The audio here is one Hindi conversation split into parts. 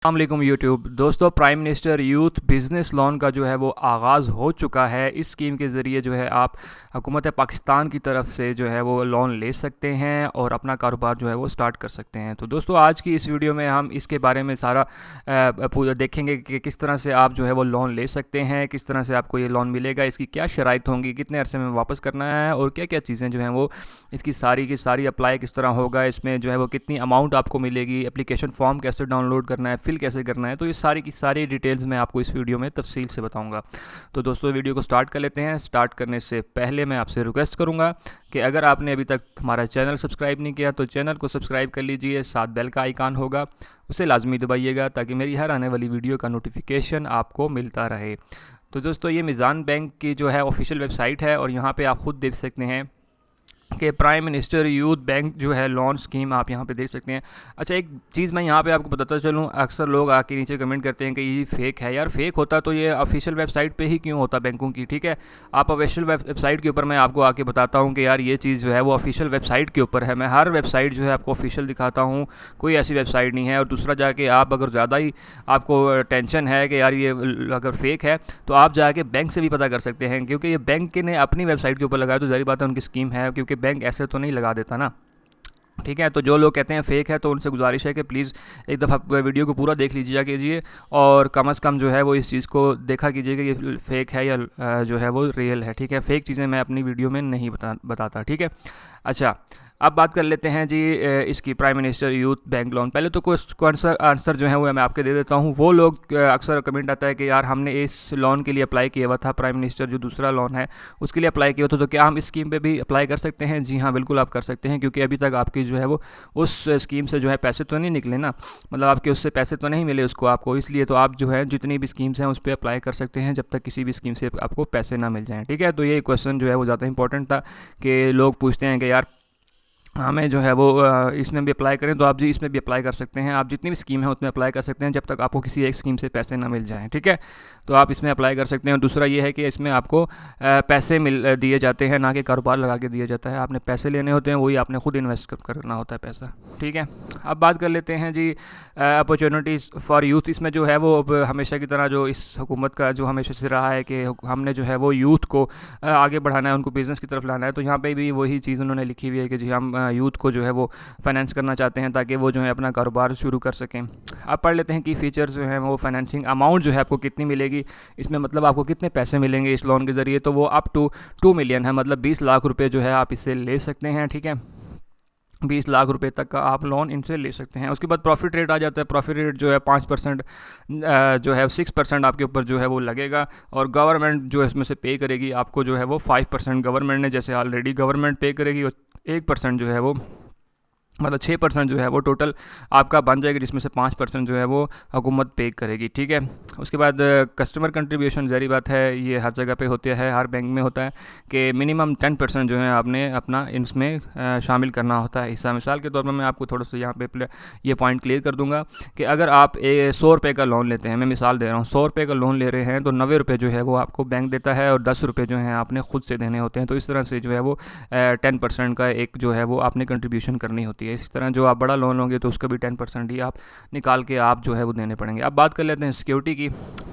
अस्सलाम वालेकुम यूट्यूब दोस्तों, prime minister youth business loan का जो है वो आगाज़ हो चुका है। इस स्कीम के ज़रिए जो है आप हुकूमत पाकिस्तान की तरफ से जो है वो लोन ले सकते हैं और अपना कारोबार जो है वो स्टार्ट कर सकते हैं। तो दोस्तों, आज की इस वीडियो में हम इसके बारे में सारा पूरा देखेंगे कि किस तरह से आप जो है वो लोन ले सकते हैं, किस तरह से आपको ये लोन मिलेगा, इसकी क्या शराइत होंगी, कितने अरसे में वापस करना है और क्या क्या चीज़ें जो हैं वो इसकी सारी की सारी अप्लाई किस तरह होगा, इसमें जो है वो कितनी अमाउंट आपको मिलेगी, एप्लीकेशन फॉर्म कैसे डाउनलोड करना है, फिल कैसे करना है। तो ये सारी की सारी डिटेल्स मैं आपको इस वीडियो में तफसील से बताऊंगा। तो दोस्तों, वीडियो को स्टार्ट कर लेते हैं। स्टार्ट करने से पहले मैं आपसे रिक्वेस्ट करूंगा कि अगर आपने अभी तक हमारा चैनल सब्सक्राइब नहीं किया तो चैनल को सब्सक्राइब कर लीजिए, साथ बेल का आइकान होगा उसे लाजमी दबाइएगा ताकि मेरी हर आने वाली वीडियो का नोटिफिकेशन आपको मिलता रहे। तो दोस्तों, ये मीज़ान बैंक की जो है ऑफिशियल वेबसाइट है और यहाँ पे आप ख़ुद देख सकते हैं कि प्राइम मिनिस्टर यूथ बैंक जो है लोन स्कीम आप यहाँ पे देख सकते हैं। अच्छा, एक चीज़ मैं यहाँ पे आपको बताता चलूँ, अक्सर लोग आके नीचे कमेंट करते हैं कि ये फ़ेक है। यार, फ़ेक होता तो ये ऑफिशियल वेबसाइट पे ही क्यों होता बैंकों की? ठीक है, आप ऑफिशियल वेबसाइट के ऊपर मैं आपको आके बताता हूँ कि यार ये चीज़ जो है वो ऑफिशियल वेबसाइट के ऊपर है। मैं हर वेबसाइट जो है आपको ऑफिशियल दिखाता हूँ, कोई ऐसी वेबसाइट नहीं है। और दूसरा, जाके आप अगर ज़्यादा ही आपको टेंशन है कि यार ये अगर फ़ेक है तो आप जाके बैंक से भी पता कर सकते हैं, क्योंकि ये बैंक ने अपनी वेबसाइट के ऊपर लगाया तो ज़ाहिर बात है उनकी स्कीम है, क्योंकि बैंक ऐसे तो नहीं लगा देता ना। ठीक है, तो जो लोग कहते हैं फ़ेक है तो उनसे गुजारिश है कि प्लीज़ एक दफ़ा वीडियो को पूरा देख लीजिए कीजिए और कम से कम जो है वो इस चीज़ को देखा कीजिए कि ये फ़ेक है या जो है वो रियल है। ठीक है, फ़ेक चीज़ें मैं अपनी वीडियो में नहीं बताता। ठीक है। अच्छा, अब बात कर लेते हैं जी इसकी prime minister youth bank loan. पहले तो कुछ आंसर जो है वो मैं आपके दे देता हूँ। वो लोग अक्सर कमेंट आता है कि यार हमने इस लोन के लिए अप्लाई किया हुआ था, प्राइम मिनिस्टर जो दूसरा लोन है उसके लिए अप्लाई किया हुआ था, तो क्या हम इस स्कीम पे भी अप्लाई कर सकते हैं? जी हाँ, बिल्कुल आप कर सकते हैं, क्योंकि अभी तक आपकी जो है वो उस स्कीम से जो है पैसे तो नहीं निकले ना, मतलब आपके उससे पैसे तो नहीं मिले उसको आपको, इसलिए तो आप जो है जितनी भी स्कीम्स हैं उस पर अप्लाई कर सकते हैं जब तक किसी भी स्कीम से आपको पैसे ना मिल जाएँ। ठीक है, तो ये क्वेश्चन जो है वो ज़्यादा इंपॉर्टेंट था कि लोग पूछते हैं कि यार हमें जो है वो इसमें भी अप्लाई करें, तो आप जी इसमें भी अप्लाई कर सकते हैं। आप जितनी भी स्कीम है उसमें अप्लाई कर सकते हैं जब तक आपको किसी एक स्कीम से पैसे ना मिल जाएं। ठीक है, तो आप इसमें अप्लाई कर सकते हैं। और दूसरा ये है कि इसमें आपको पैसे दिए जाते हैं, ना कि कारोबार लगा के दिया जाता है। आपने पैसे लेने होते हैं, वही आपने खुद इन्वेस्ट करना होता है पैसा। ठीक है, अब बात कर लेते हैं जी अपॉर्चुनिटीज़ फॉर यूथ। इसमें जो है वो अब हमेशा की तरह जो इस हुकूमत का जो हमेशा से रहा है कि हमने जो है वो यूथ को आगे बढ़ाना है, उनको बिज़नेस की तरफ लाना है। तो यहाँ पे भी वही चीज़ उन्होंने लिखी हुई है कि जी हम यूथ को जो है वो फाइनेंस करना चाहते हैं ताकि वो जो है अपना कारोबार शुरू कर सकें। अब पढ़ लेते हैं कि फ़ीचर्स जो हैं वो फाइनेंसिंग अमाउंट जो है आपको कितनी मिलेगी, इसमें मतलब आपको कितने पैसे मिलेंगे इस लोन के ज़रिए। तो वो अप टू 2 मिलियन है, मतलब 20 लाख रुपए जो है आप इससे ले सकते हैं। ठीक है, 20 लाख रुपए तक का आप लोन इनसे ले सकते हैं। उसके बाद प्रॉफिट रेट आ जाता है। प्रॉफिट रेट जो है 5% जो है 6% आपके ऊपर जो है वो लगेगा, और गवर्नमेंट जो है इसमें से पे करेगी आपको जो है वो 5% गवर्नमेंट ने, जैसे ऑलरेडी गवर्नमेंट पे करेगी, और 1% जो है वो मतलब 6% जो है वो टोटल आपका बन जाएगा, जिसमें से 5% जो है वो हुकूमत पे करेगी। ठीक है, उसके बाद कस्टमर कंट्रीब्यूशन ज़ाहिर बात है ये हर जगह पे होते हैं, हर बैंक में होता है कि मिनिमम 10% जो है आपने अपना इसमें शामिल करना होता है हिस्सा। मिसाल के तौर पर मैं आपको थोड़ा सा यहाँ पे ये पॉइंट क्लियर कर दूँगा कि अगर आप 100 रुपये का लोन लेते हैं, मैं मिसाल दे रहा हूँ, 100 रुपये का लोन ले रहे हैं तो 90 रुपये जो है वो आपको बैंक देता है और 10 रुपये जो है आपने खुद से देने होते हैं। तो इस तरह से जो है वो 10% का एक जो है वो आपने कंट्रीब्यूशन करनी होती है। इसी तरह जो आप बड़ा लोन लोगे तो उसका भी 10% ही आप निकाल के आप जो है वो देने पड़ेंगे। अब बात कर लेते हैं सिक्योरिटी की।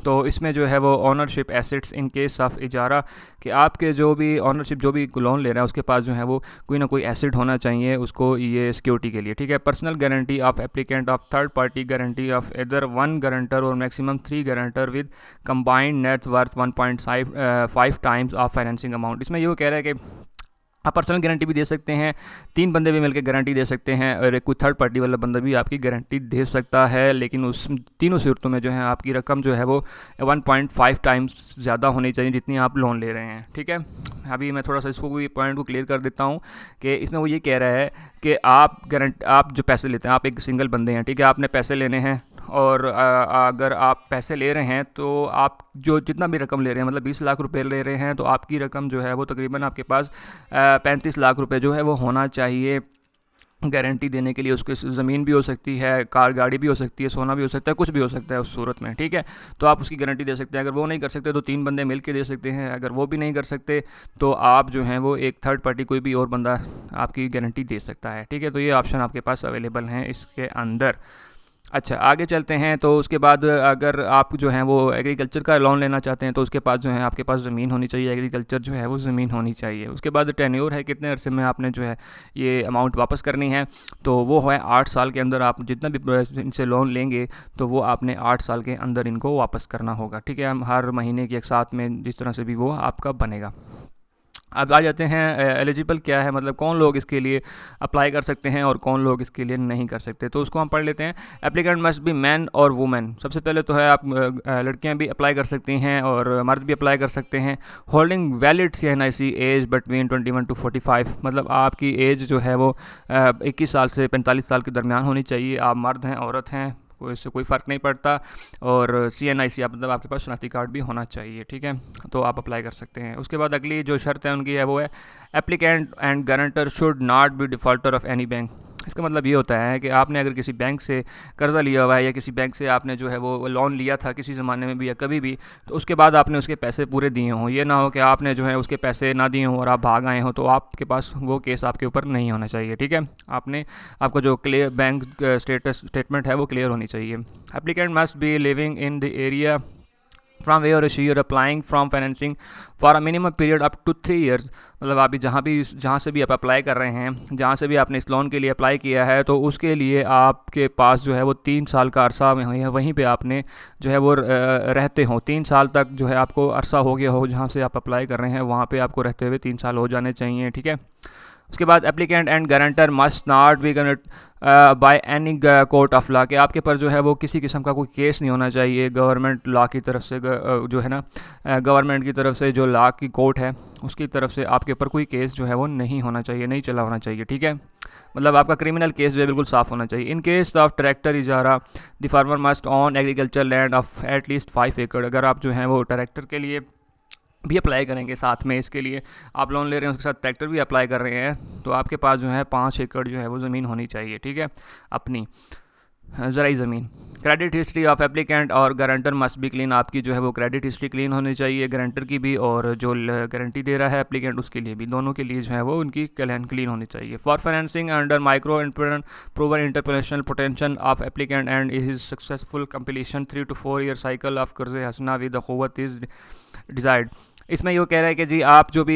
तो इसमें जो है वो ownership assets in case of इजारा, कि आपके जो भी ऑनरशिप जो भी लोन ले रहा है उसके पास जो है वो कोई ना कोई एसेट होना चाहिए उसको, ये सिक्योरिटी के लिए। ठीक है, personal guarantee of applicant of third party guarantee of इधर 1 गारंटर और maximum 3 guarantor with combined net worth 1.5 times of financing amount. इसमें ये कह रहा है कि आप पर्सनल गारंटी भी दे सकते हैं, 3 बंदे भी मिलकर गारंटी दे सकते हैं, और एक कोई थर्ड पार्टी वाला बंदा भी आपकी गारंटी दे सकता है। लेकिन उस तीनों सूरतों में जो है आपकी रकम जो है वो 1.5 टाइम्स ज़्यादा होनी चाहिए जितनी आप लोन ले रहे हैं। ठीक है, अभी मैं थोड़ा सा इसको भी पॉइंट को क्लियर कर देता हूँ कि इसमें वो ये कह रहा है कि आप जो पैसे लेते हैं, आप एक सिंगल बंदे हैं, ठीक है, आपने पैसे लेने हैं, और अगर आप पैसे ले रहे हैं तो आप जो जितना भी रकम ले रहे हैं, मतलब 20 लाख रुपए ले रहे हैं, तो आपकी रकम जो है वो तकरीबन आपके पास 35 लाख रुपए जो है वो होना चाहिए गारंटी देने के लिए। उसकी ज़मीन भी हो सकती है, कार गाड़ी भी हो सकती है, सोना भी हो सकता है, कुछ भी हो सकता है उस सूरत में। ठीक है, तो आप उसकी गारंटी दे सकते हैं। अगर वो नहीं कर सकते तो 3 बंदे मिल के दे सकते हैं। अगर वो भी नहीं कर सकते तो आप जो हैं वो एक थर्ड पार्टी कोई भी और बंदा आपकी गारंटी दे सकता है। ठीक है, तो ये ऑप्शन आपके पास अवेलेबल हैं इसके अंदर। अच्छा, आगे चलते हैं। तो उसके बाद अगर आप जो हैं वो एग्रीकल्चर का लोन लेना चाहते हैं तो उसके पास जो है आपके पास ज़मीन होनी चाहिए, एग्रीकल्चर जो है वो ज़मीन होनी चाहिए। उसके बाद टेन्योर है, कितने अरसे में आपने जो है ये अमाउंट वापस करनी है, तो वो है 8 साल के अंदर आप जितना भी इनसे लोन लेंगे तो वो आपने 8 साल के अंदर इनको वापस करना होगा। ठीक है, हम हर महीने की एक साथ में जिस तरह से भी वो आपका बनेगा। अब आ जाते हैं एलिजिबल क्या है, मतलब कौन लोग इसके लिए अप्लाई कर सकते हैं और कौन लोग इसके लिए नहीं कर सकते, तो उसको हम पढ़ लेते हैं। एप्लीकेंट मस्ट बी मैन और वुमेन। सबसे पहले तो है आप लड़कियां भी अप्लाई कर सकती हैं और मर्द भी अप्लाई कर सकते हैं। Holding valid CNIC age between 21 to 45, मतलब आपकी एज जो है वो 21 साल से 45 साल के दरमियान होनी चाहिए। आप मर्द हैं औरत हैं कोई, इससे कोई फ़र्क नहीं पड़ता। और CNIC आप मतलब आपके पास शनाख्ती कार्ड भी होना चाहिए। ठीक है, तो आप अप्लाई कर सकते हैं। उसके बाद अगली जो शर्त है उनकी है वो है applicant and guarantor should not be defaulter of any bank. इसका मतलब ये होता है कि आपने अगर किसी बैंक से कर्ज़ा लिया हुआ है या किसी बैंक से आपने जो है वो लोन लिया था किसी ज़माने में भी या कभी भी, तो उसके बाद आपने उसके पैसे पूरे दिए हों। ये ना हो कि आपने जो है उसके पैसे ना दिए हों और आप भाग आए हों, तो आपके पास वो केस आपके ऊपर नहीं होना चाहिए। ठीक है, आपने आपका जो क्लियर बैंक स्टेटमेंट है वो क्लियर होनी चाहिए। Applicant must be living in the area from where you are applying from financing for a minimum period up to 3 years। मतलब आप जहाँ से भी आप अप्लाई कर रहे हैं, जहाँ से भी आपने इस लोन के लिए अप्लाई किया है, तो उसके लिए आपके पास जो है वो 3 साल का अरसा वहीं पे आपने जो है वो रहते हों। 3 साल तक जो है आपको अरसा हो गया हो जहाँ से आप अप्लाई कर रहे हैं, वहाँ पे आपको रहते हुए 3 साल हो जाने चाहिए। ठीक है, उसके बाद applicant and guarantor must not be by any court of law, कि आपके पर जो है वो किसी किस्म का कोई केस नहीं होना चाहिए गवर्नमेंट लॉ की तरफ से, जो है ना गवर्नमेंट की तरफ से जो लॉ की कोर्ट है उसकी तरफ से आपके ऊपर कोई केस जो है वो नहीं होना चाहिए, नहीं चला होना चाहिए। ठीक है, मतलब आपका क्रिमिनल केस जो है बिल्कुल साफ़ होना चाहिए। इन केस ऑफ ट्रैक्टर इजारा the farmer must own agriculture land of at least 5 एकड़। अगर आप जो है वो ट्रैक्टर के लिए भी अप्लाई करेंगे, साथ में इसके लिए आप लोन ले रहे हैं उसके साथ ट्रैक्टर भी अप्लाई कर रहे हैं, तो आपके पास जो है 5 एकड़ जो है वो ज़मीन होनी चाहिए। ठीक है, अपनी ज़राई ज़मीन। क्रेडिट हिस्ट्री ऑफ एप्लीकेंट और गारंटर मस्ट बी क्लीन। आपकी जो है वो क्रेडिट हिस्ट्री क्लीन होनी चाहिए, गारंटर की भी और जो गारंटी दे रहा है एप्लीकेंट उसके लिए भी, दोनों के लिए जो है वो उनकी क्लीन होनी चाहिए। For financing under micro proven entrepreneurial potential of applicant and is successful completion 3 to 4 year cycle of कर्ज हसना विद क़ुव्वत इज़ डिज़ायर्ड। इसमें ये कह रहा है कि जी आप जो भी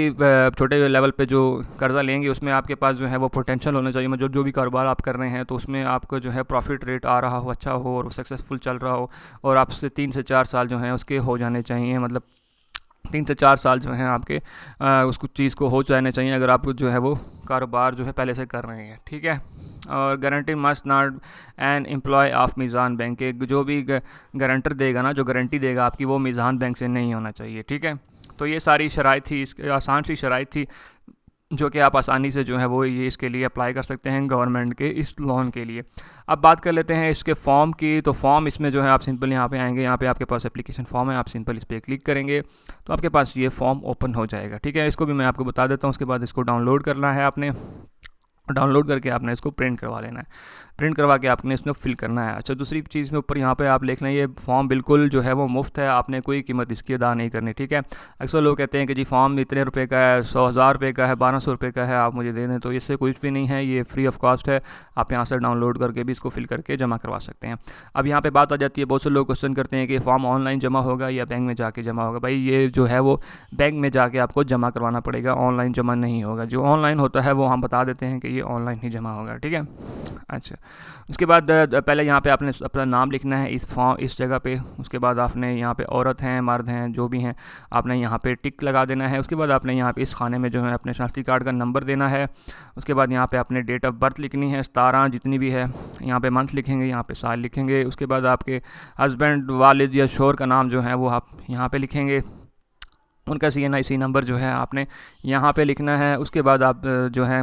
छोटे लेवल पे जो कर्ज़ा लेंगे उसमें आपके पास जो है वो पोटेंशियल होना चाहिए, मतलब जो भी कारोबार आप कर रहे हैं तो उसमें आपको जो है प्रॉफिट रेट आ रहा हो, अच्छा हो और सक्सेसफुल चल रहा हो, और आपसे 3 से 4 साल जो हैं उसके हो जाने चाहिए। मतलब 3 से 4 साल जो हैं आपके उसको चीज़ को हो जाने चाहिए अगर आप जो है वो कारोबार जो है पहले से कर रहे हैं। ठीक है, और guarantee must not an employ of Meezan Bank, के जो भी गारंटर देगा ना, जो गारंटी देगा आपकी, वो मीज़ान बैंक से नहीं होना चाहिए। ठीक है, तो ये सारी शराइत थी, आसान सी शराइत थी जो कि आप आसानी से जो है वो ये इसके लिए अप्लाई कर सकते हैं गवर्नमेंट के इस लोन के लिए। अब बात कर लेते हैं इसके फॉर्म की। तो फॉर्म इसमें जो है आप सिंपल यहाँ पे आएंगे, यहाँ पे आपके पास एप्लीकेशन फॉर्म है, आप सिंपल इस पर क्लिक करेंगे तो आपके पास ये फॉर्म ओपन हो जाएगा। ठीक है, इसको भी मैं आपको बता देता हूँ। उसके बाद इसको डाउनलोड करना है आपने, डाउनलोड करके आपने इसको प्रिंट करवा लेना है, प्रिंट करवा के आपने इसमें फिल करना है। अच्छा, दूसरी चीज़ में ऊपर यहाँ पे आप लिख लें, ये फॉर्म बिल्कुल जो है वो मुफ्त है, आपने कोई कीमत इसकी अदा नहीं करनी। ठीक है, अक्सर लोग कहते हैं कि जी फॉर्म इतने रुपए का है, 100,000 रुपये का है, 1200 रुपये का है, आप मुझे दे दें, तो इससे कुछ भी नहीं है, ये फ्री ऑफ कॉस्ट है। आप यहाँ से डाउनलोड करके भी इसको फिल करके जमा करवा सकते हैं। अब यहाँ पर बात आ जाती है, बहुत से लोग क्वेश्चन करते हैं कि फॉर्म ऑनलाइन जमा होगा या बैंक में जाके जमा होगा। भाई ये जो है वो बैंक में जाके आपको जमा करवाना पड़ेगा, ऑनलाइन जमा नहीं होगा। जो ऑनलाइन होता है वो हम बता देते हैं कि ये ऑनलाइन ही जमा होगा। ठीक है, अच्छा, उसके बाद पहले यहाँ पे आपने अपना नाम लिखना है इस जगह पे। उसके बाद आपने यहाँ पे औरत हैं मर्द हैं जो भी हैं आपने यहाँ पे टिक लगा देना है। उसके बाद आपने यहाँ पे इस खाने में जो है अपने शनाख्ती कार्ड का नंबर देना है। उसके बाद यहाँ पे आपने डेट ऑफ बर्थ लिखनी है, 17 जितनी भी है, यहाँ पे मंथ लिखेंगे, यहाँ पे साल लिखेंगे। उसके बाद आपके हस्बैंड वालिद या शोहर का नाम जो है वो आप यहाँ पर लिखेंगे, उनका CNIC नंबर जो है आपने यहाँ पे लिखना है। उसके बाद आप जो है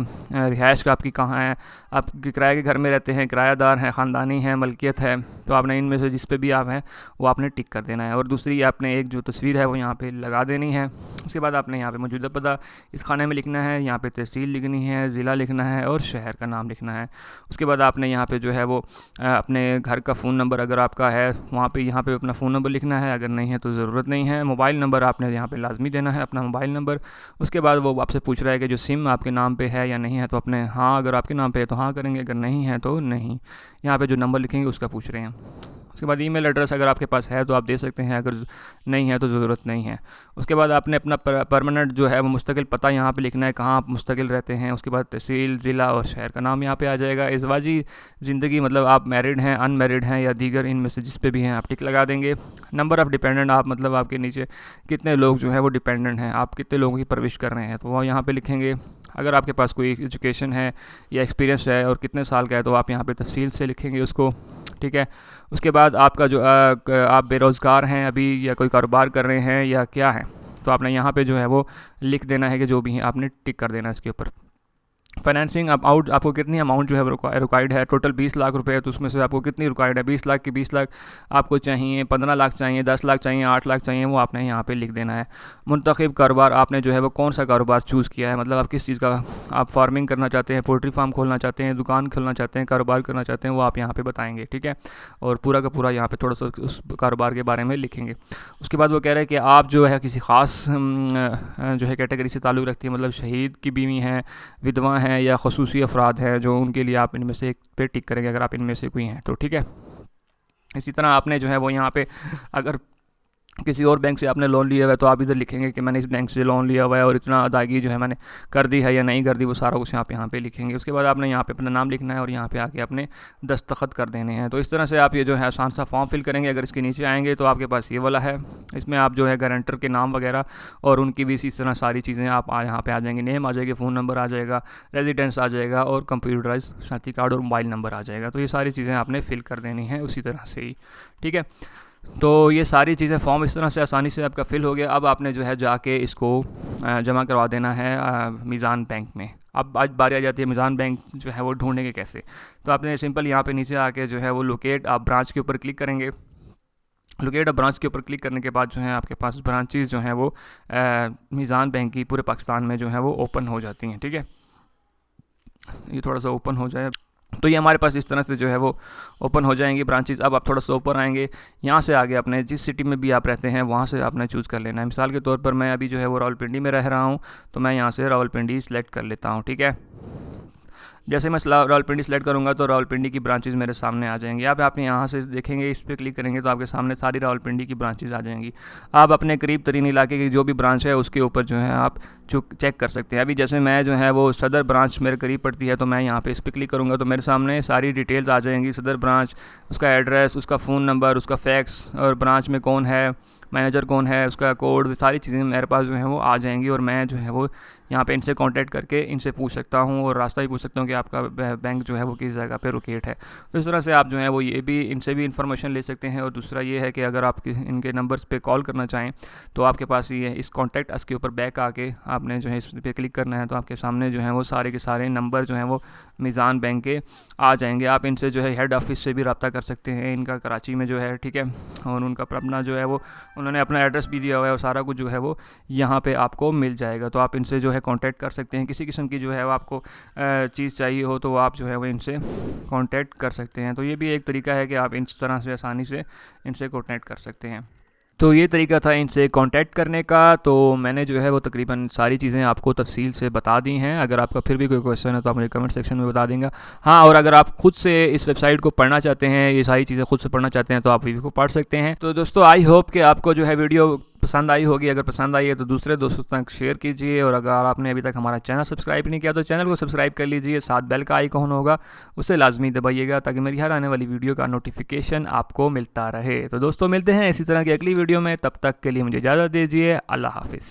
रिहाइश का आपकी कहाँ है, आप किराए के घर में रहते हैं, किराएदार हैं, ख़ानदानी हैं, मलकियत है, तो आपने इनमें से जिस पे भी आप हैं वो आपने टिक कर देना है। और दूसरी आपने एक जो तस्वीर है वो यहाँ पे लगा देनी है। उसके बाद आपने यहाँ पे मौजूदा पता इस खाने में लिखना है, यहाँ पे तहसील लिखनी है, ज़िला लिखना है और शहर का नाम लिखना है। उसके बाद आपने यहाँ पे जो है वो अपने घर का फ़ोन नंबर अगर आपका है वहाँ पे यहाँ पे अपना फ़ोन नंबर लिखना है, अगर नहीं है तो ज़रूरत नहीं है। मोबाइल नंबर आपने यहाँ पे लाजमी लाजमी देना है, अपना मोबाइल नंबर। उसके बाद वो आपसे पूछ रहा है कि जो सिम आपके नाम पे है या नहीं है, तो अपने हाँ, अगर आपके नाम पे है तो हाँ करेंगे, अगर नहीं है तो नहीं। यहाँ पे जो नंबर लिखेंगे उसका पूछ रहे हैं। उसके बाद ईमेल एड्रेस अगर आपके पास है तो आप दे सकते हैं, अगर नहीं है तो ज़रूरत नहीं है। उसके बाद आपने अपना परमानेंट जो है वो मुस्तकिल पता यहाँ पे लिखना है, कहाँ आप मुस्तकिल रहते हैं। उसके बाद तहसील, ज़िला और शहर का नाम यहाँ पे आ जाएगा। इज़वाजी ज़िंदगी मतलब आप मैरिड हैं, अनमैरिड हैं या दीगर इनमें से जिस पे भी हैं आप टिक लगा देंगे। नंबर ऑफ़ डिपेंडेंट, आप मतलब आपके नीचे कितने लोग जो है वो डिपेंडेंट हैं, आप कितने लोगों की परवरिश कर रहे हैं, तो वो यहाँ पर लिखेंगे। अगर आपके पास कोई एजुकेशन है या एक्सपीरियंस है और कितने साल का है, तो आप यहाँ पे तफसील से लिखेंगे उसको, ठीक है। उसके बाद आपका जो आप बेरोज़गार हैं अभी या कोई कारोबार कर रहे हैं या क्या है, तो आपने यहाँ पे जो है वो लिख देना है कि जो भी है आपने टिक कर देना है इसके ऊपर। फाइनेंसिंग अमाउंट, आपको कितनी अमाउंट जो है रिक्वायर्ड है। टोटल 20 लाख रुपए है, तो उसमें से आपको कितनी रिक्वायर्ड है। 20 लाख की 20 लाख आपको चाहिए, 15 लाख चाहिए, 10 लाख चाहिए, 8 लाख चाहिए, वो आपने यहाँ पे लिख देना है। मुंतखब कारोबार, आपने जो है वो कौन सा कारोबार चूज़ किया है, मतलब आप किस चीज़ का, आप फार्मिंग करना चाहते हैं, पोल्ट्री फार्म खोलना चाहते हैं, दुकान खोलना चाहते हैं, कारोबार करना चाहते हैं, वो आप यहाँ पर बताएँगे, ठीक है। और पूरा का पूरा यहाँ पर थोड़ा सा उस कारोबार के बारे में लिखेंगे। उसके बाद वो कह रहे हैं कि आप जो है किसी ख़ास जो है कैटेगरी से ताल्लुक़ रखती है, मतलब शहीद की बीवी हैं, विधवा हैं या खसूसी अफराद है, जो उनके लिए आप इनमें से एक पे टिक करेंगे अगर आप इनमें से कोई हैं तो, ठीक है। इसी तरह आपने जो है वो यहाँ पे अगर किसी और बैंक से आपने लोन लिया हुआ है तो आप इधर लिखेंगे कि मैंने इस बैंक से लोन लिया हुआ है और इतना अदायगी जो है मैंने कर दी है या नहीं कर दी, वो सारा कुछ आप यहाँ पे लिखेंगे। उसके बाद आपने यहाँ पे अपना नाम लिखना है और यहाँ पे आके आपने दस्तखत कर देने हैं। तो इस तरह से आप ये जो है आसान सा फॉर्म फिल करेंगे। अगर इसके नीचे आएंगे तो आपके पास ये वाला है, इसमें आप जो है गारंटर के नाम वगैरह और उनकी भी इसी तरह सारी चीज़ें आप यहाँ पर आ जाएंगे। नेम आ जाएगी, फ़ोन नंबर आ जाएगा, रेजिडेंस आ जाएगा और कंप्यूटराइज साथी कार्ड और मोबाइल नंबर आ जाएगा। तो ये सारी चीज़ें आपने फिल कर देनी है उसी तरह से ही, ठीक है। तो ये सारी चीज़ें फॉर्म इस तरह से आसानी से आपका फ़िल हो गया। अब आपने जो है जाके इसको जमा करवा देना है मीज़ान बैंक में। अब आज बारी आ जाती है मीज़ान बैंक जो है वो ढूंढने के कैसे। तो आपने सिंपल यहाँ पे नीचे आके जो है वो लोकेट आप ब्रांच के ऊपर क्लिक करेंगे। लोकेट ब्रांच के ऊपर क्लिक करने के बाद जो है आपके पास ब्रांचेज़ जो हैं वो मीज़ान बैंक की पूरे पाकिस्तान में जो है वो ओपन हो जाती हैं, ठीक है। ये थोड़ा सा ओपन हो जाए तो ये हमारे पास इस तरह से जो है वो ओपन हो जाएंगी ब्रांचेस। अब आप थोड़ा सा ऊपर आएंगे, यहाँ से आगे अपने जिस सिटी में भी आप रहते हैं वहाँ से आपने चूज़ कर लेना है। मिसाल के तौर पर मैं अभी जो है वो रावलपिंडी में रह रहा हूँ, तो मैं यहाँ से रावलपिंडी सेलेक्ट कर लेता हूँ, ठीक है। जैसे मैं रावलपिंडी सेलेक्ट करूँगा तो रावलपिंडी की ब्रांचेज़ मेरे सामने आ जाएंगी। अब आप यहाँ से देखेंगे, इस पर क्लिक करेंगे तो आपके सामने सारी रावलपिंडी की ब्रांचेज़ आ जाएंगी। आप अपने करीब तरीन इलाके की जो भी ब्रांच है उसके ऊपर जो है आप चेक कर सकते हैं। अभी जैसे मैं जो है वो सदर ब्रांच मेरे करीब पड़ती है, तो मैं यहाँ पे इस पर क्लिक करूँगा तो मेरे सामने सारी डिटेल्स आ जाएंगी। सदर ब्रांच, उसका एड्रेस, उसका फ़ोन नंबर, उसका फैक्स और ब्रांच में कौन है, मैनेजर कौन है, उसका कोड, सारी चीज़ें मेरे पास जो है वो आ जाएंगी। और मैं जो है वो यहाँ पे इनसे कांटेक्ट करके इनसे पूछ सकता हूँ और रास्ता भी पूछ सकता हूँ कि आपका बैंक जो है वो किस जगह पे लोकेट है। तो इस तरह से आप जो है वो ये भी इनसे भी इंफॉर्मेशन ले सकते हैं। और दूसरा ये है कि अगर आप इनके नंबर्स पे कॉल करना चाहें तो आपके पास ये इस कॉन्टैक्ट अस के ऊपर बैक आके आपने जो है इस पर क्लिक करना है, तो आपके सामने जो है वो सारे के सारे नंबर जो हैं वो मीज़ान बैंक के आ जाएंगे। आप इनसे जो है हेड ऑफिस से भी रब्ता कर सकते हैं, इनका कराची में जो है, ठीक है। और उनका अपना जो है वो उन्होंने अपना एड्रेस भी दिया हुआ है और सारा कुछ जो है वो यहाँ पे आपको मिल जाएगा। तो आप इनसे जो है कांटेक्ट कर सकते हैं। किसी किस्म की जो है वो आपको चीज़ चाहिए हो तो आप जो है वो इनसे कांटेक्ट कर सकते हैं। तो ये भी एक तरीका है कि आप इस तरह से आसानी से इनसे कांटेक्ट कर सकते हैं। तो ये तरीका था इनसे कांटेक्ट करने का। तो मैंने जो है वो तकरीबन सारी चीज़ें आपको तफसील से बता दी हैं। अगर आपका फिर भी कोई क्वेश्चन है तो आप मुझे कमेंट सेक्शन में बता देंगे। हाँ, और अगर आप खुद से इस वेबसाइट को पढ़ना चाहते हैं, ये सारी चीज़ें खुद से पढ़ना चाहते हैं, तो आप वीडियो को पढ़ सकते हैं। तो दोस्तों, आई होप कि आपको जो है वीडियो पसंद आई होगी। अगर पसंद आई है तो दूसरे दोस्तों तक शेयर कीजिए। और अगर आपने अभी तक हमारा चैनल सब्सक्राइब नहीं किया तो चैनल को सब्सक्राइब कर लीजिए। साथ बेल का आइकॉन होगा, उसे लाजमी दबाइएगा ताकि मेरी हर आने वाली वीडियो का नोटिफिकेशन आपको मिलता रहे। तो दोस्तों, मिलते हैं इसी तरह की अगली वीडियो में। तब तक के लिए मुझे इजाज़त दीजिए। अल्लाह हाफिज़।